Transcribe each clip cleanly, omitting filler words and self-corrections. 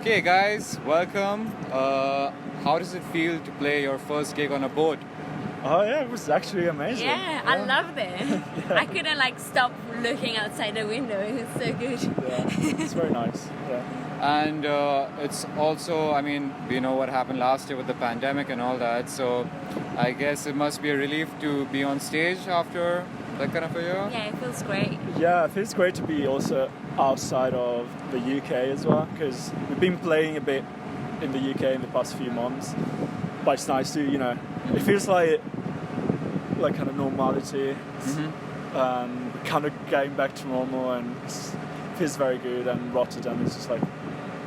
Okay, guys, welcome. How does it feel to play your first gig on a boat? Oh yeah, it was actually amazing. Yeah, I loved it. I couldn't stop looking outside the window. It was so good. Yeah, it's very nice. Yeah. And it's also, I mean, we know what happened last year with the pandemic and all that, so I guess it must be a relief to be on stage after that kind of a year. Yeah, it feels great. Yeah, it feels great to be also outside of the UK as well, because we've been playing a bit in the UK in the past few months, but it's nice to, it feels like kind of normality, kind of getting back to normal, and it feels very good. And Rotterdam is just like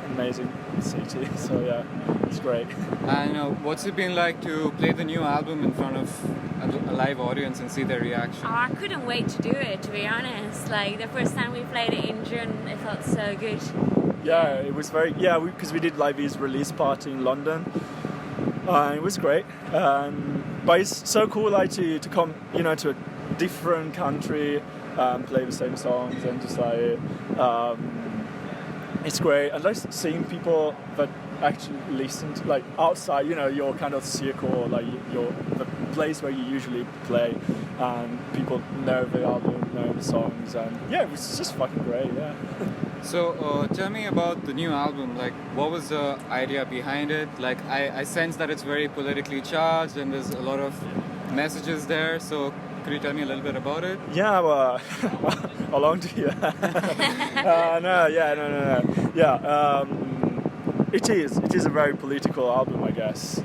amazing city, so yeah, it's great. And what's it been like to play the new album in front of a live audience and see their reaction? Oh, I couldn't wait to do it, to be honest. The first time we played it in June, it felt so good. Yeah, it was very, because we did Livy's release party in London. It was great. But it's so cool to come, to a different country, play the same songs, and just it's great. And seeing people that actually listen to, outside, your kind of circle, the place where you usually play, and people know the album, know the songs, and yeah, it was just fucking great, yeah. So tell me about the new album. What was the idea behind it? I sense that it's very politically charged and there's a lot of messages there. So could you tell me a little bit about it? Yeah, well, how long do you? No. Yeah, it is a very political album, I guess.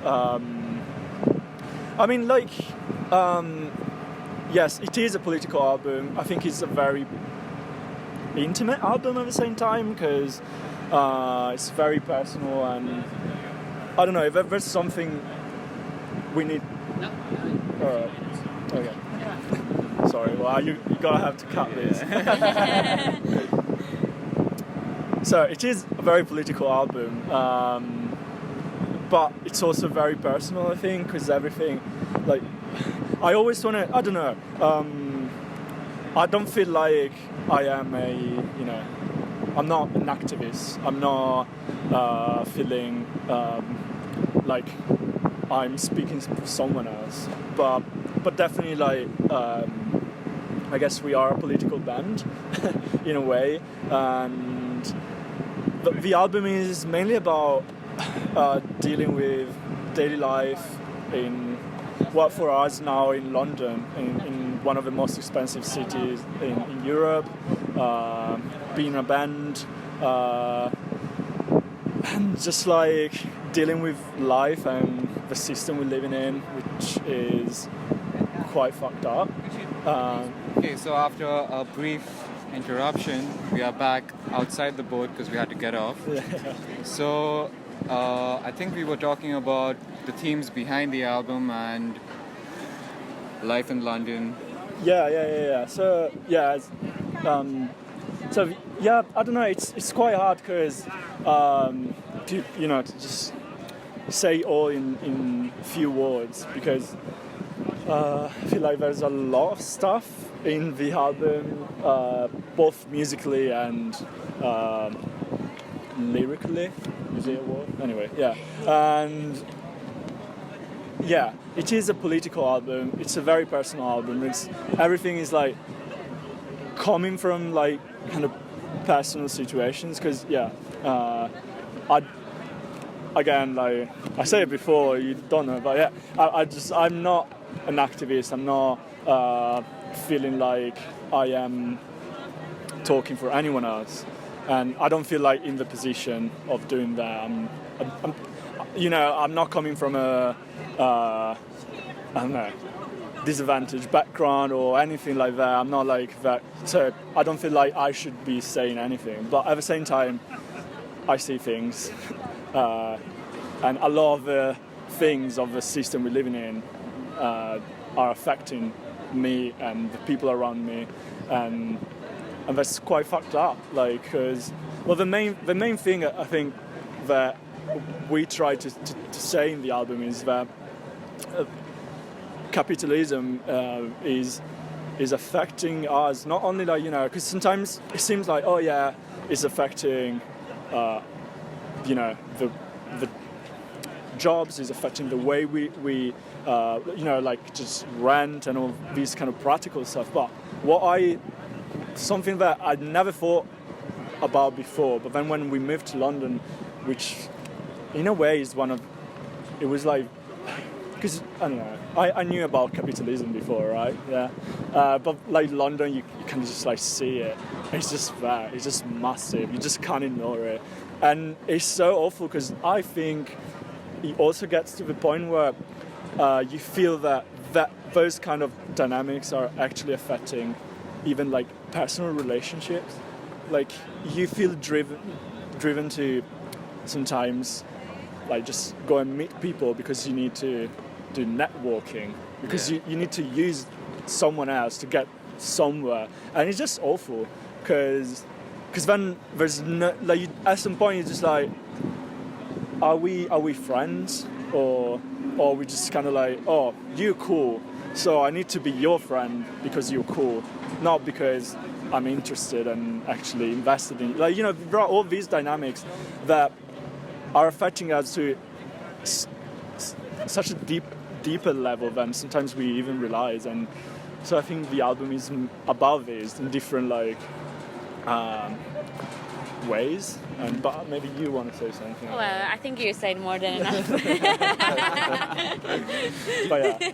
Yes, it is a political album. I think it's a very intimate album at the same time, because it's very personal, and I don't know if there's something we need. No. Okay. Sorry. Well, you gotta have to cut this. So it is a very political album, but it's also very personal, I think, because everything, I always want to. I don't know. I don't feel like I am I'm not an activist. I'm not feeling like I'm speaking for someone else. But definitely I guess we are a political band in a way. And the album is mainly about dealing with daily life for us now in London, in one of the most expensive cities in Europe, being a band, and just dealing with life and the system we're living in, which is quite fucked up. Okay, so after a brief interruption, we are back outside the boat because we had to get off. Yeah. So I think we were talking about the themes behind the album and life in London. Yeah. So I don't know. It's quite hard because to just say it all in few words, because I feel like there's a lot of stuff in the album, both musically and lyrically. Is it a word? Anyway, yeah. And yeah, it is a political album. It's a very personal album. Everything is coming from kind of personal situations. Because I say it before, you don't know, but yeah, I'm not an activist. I'm not feeling like I am talking for anyone else, and I don't feel like in the position of doing that. I'm not coming from a I don't know, disadvantaged background or anything like that. I'm not like that, so I don't feel like I should be saying anything. But at the same time, I see things, and a lot of the things of the system we're living in are affecting me and the people around me, and that's quite fucked up. Because the main thing I think that we try to say in the album is that capitalism is affecting us, not only because sometimes it seems like, oh yeah, it's affecting the jobs, is affecting the way we like just rent and all these kind of practical stuff. But something that I'd never thought about before, but then when we moved to London, which in a way is it was like, because I don't know, I knew about capitalism before, right? Yeah, but like London, you can just like see it. It's just there. It's just massive. You just can't ignore it, and it's so awful because I think it also gets to the point where you feel that those kind of dynamics are actually affecting even like personal relationships. Like you feel driven to sometimes like just go and meet people because you need to do networking, because you need to use someone else to get somewhere, and it's just awful because then there's no, like at some point you're just like, are we friends, or we just kind of like, oh, you're cool, so I need to be your friend because you're cool, not because I'm interested and actually invested in, like, there are all these dynamics that are affecting us to such a deeper level than sometimes we even realize. And so I think the album is about this in different like ways. But maybe you want to say something. Well, I think you said more than enough. But yeah.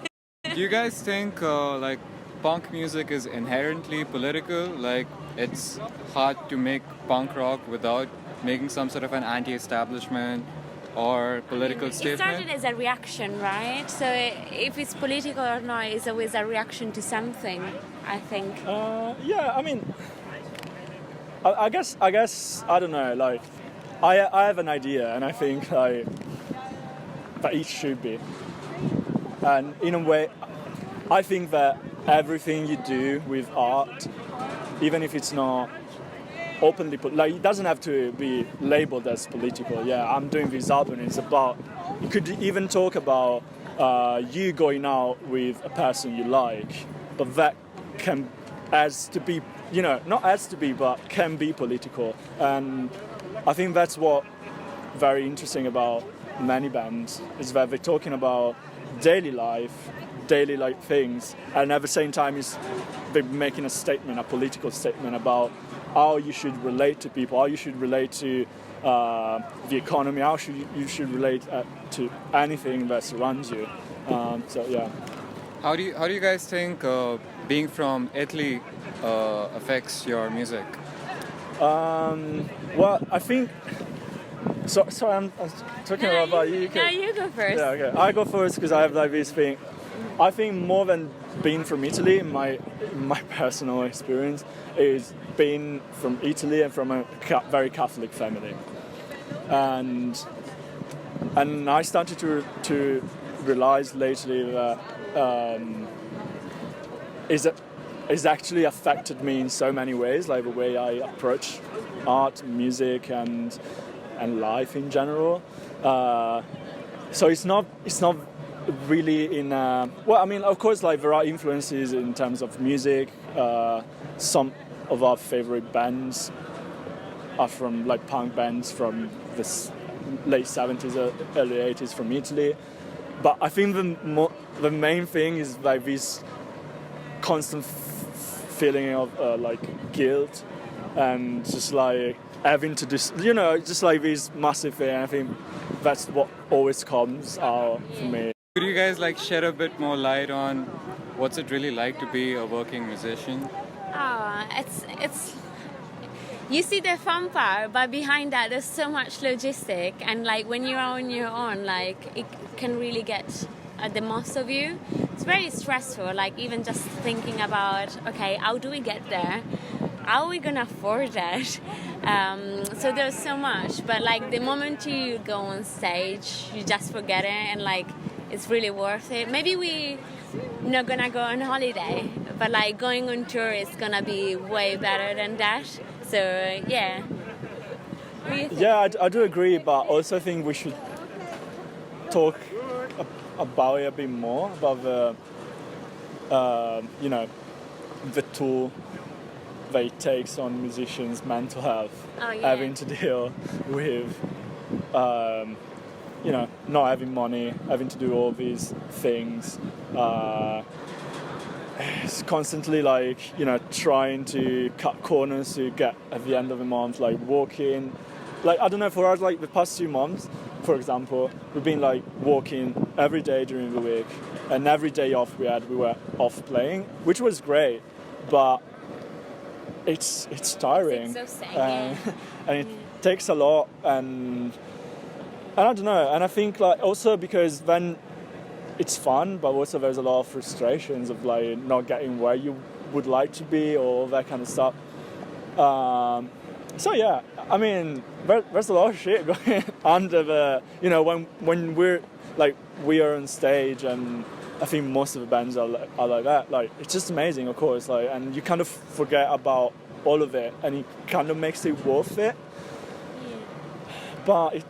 Do you guys think like punk music is inherently political? Like it's hard to make punk rock without making some sort of an anti-establishment or political It statement? started as a reaction, right? So if it's political or not, it's always a reaction to something, I think. Yeah, I mean, I guess I don't know. Like, I have an idea, and I think like that it should be. And in a way, I think that everything you do with art, even if it's not openly, like it doesn't have to be labeled as political. Yeah, I'm doing this album. It's about. You could even talk about you going out with a person you like, but that has to be, not has to be, but can be political. And I think that's what very interesting about many bands is that they're talking about daily life things, and at the same time they're making a statement, a political statement about how you should relate to people, how you should relate to the economy, how you should relate to anything that surrounds you. So yeah. How do you guys think being from Italy affects your music? Well, I think. So I'm talking about you. No, you go first. Yeah, okay. I go first because I have like this thing. I think more than being from Italy, my personal experience is being from Italy and from a very Catholic family, and I started to realize lately that it's actually affected me in so many ways, like the way I approach art, music, and life in general. So it's not really in well, I mean, of course, like there are influences in terms of music. Some of our favorite bands are from like punk bands from the late 70s or early 80s from Italy, but I think the main thing is like this constant feeling of like guilt and just like having to do, just like this massive thing. I think that's what always comes out for me. Could you guys like shed a bit more light on what's it really like to be a working musician? Oh, it's you see the fun part, but behind that there's so much logistic, and like when you're on your own, like it can really get the most of you. It's very stressful, like even just thinking about, okay, how do we get there? How are we gonna afford that? So there's so much, but like the moment you go on stage, you just forget it, and like it's really worth it. Maybe we're not gonna go on holiday, but like going on tour is gonna be way better than that. So yeah. What do you think? Yeah, I do agree, but also think we should talk about it a bit more, about the the toll that it takes on musicians' mental health, Oh, yeah. having to deal with you know, not having money, having to do all these things. It's constantly like, you know, trying to cut corners to get at the end of the month, like walking. Like, I don't know, for us, like the past 2 months, for example, we've been like walking every day during the week, and every day off we were off playing, which was great, but it's tiring. It's exhausting, and, yeah. and it takes a lot, and I don't know, and I think like also because then it's fun, but also there's a lot of frustrations of like not getting where you would like to be or all that kind of stuff. So yeah, I mean, there's a lot of shit going under the, you know, when we are on stage, and I think most of the bands are like that. Like, it's just amazing, of course, like, and you kind of forget about all of it, and it kind of makes it worth it. Yeah. But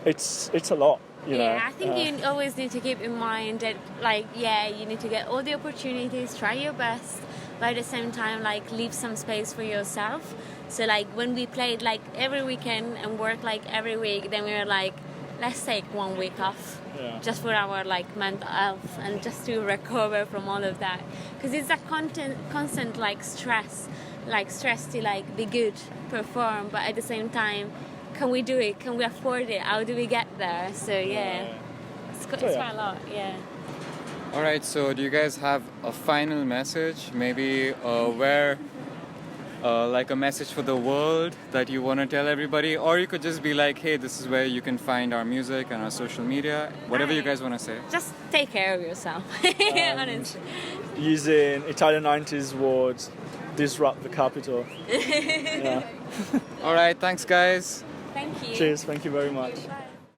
it's a lot. You know? I think you always need to keep in mind that, like, you need to get all the opportunities, try your best, but at the same time, like, leave some space for yourself. So, like, when we played, like, every weekend and worked, like, every week, then we were like, let's take 1 week off, just for our, like, mental health and just to recover from all of that. Because it's a constant, like, stress to, like, be good, perform, but at the same time, can we do it? Can we afford it? How do we get there? So it's quite a lot. Yeah. All right. So do you guys have a final message? Maybe like a message for the world that you want to tell everybody, or you could just be like, hey, this is where you can find our music and our social media. Whatever you guys want to say. Just take care of yourself. Honestly. Using Italian 90s words, disrupt the capital. All right. Thanks, guys. Thank you. Cheers. Thank you very much. Bye.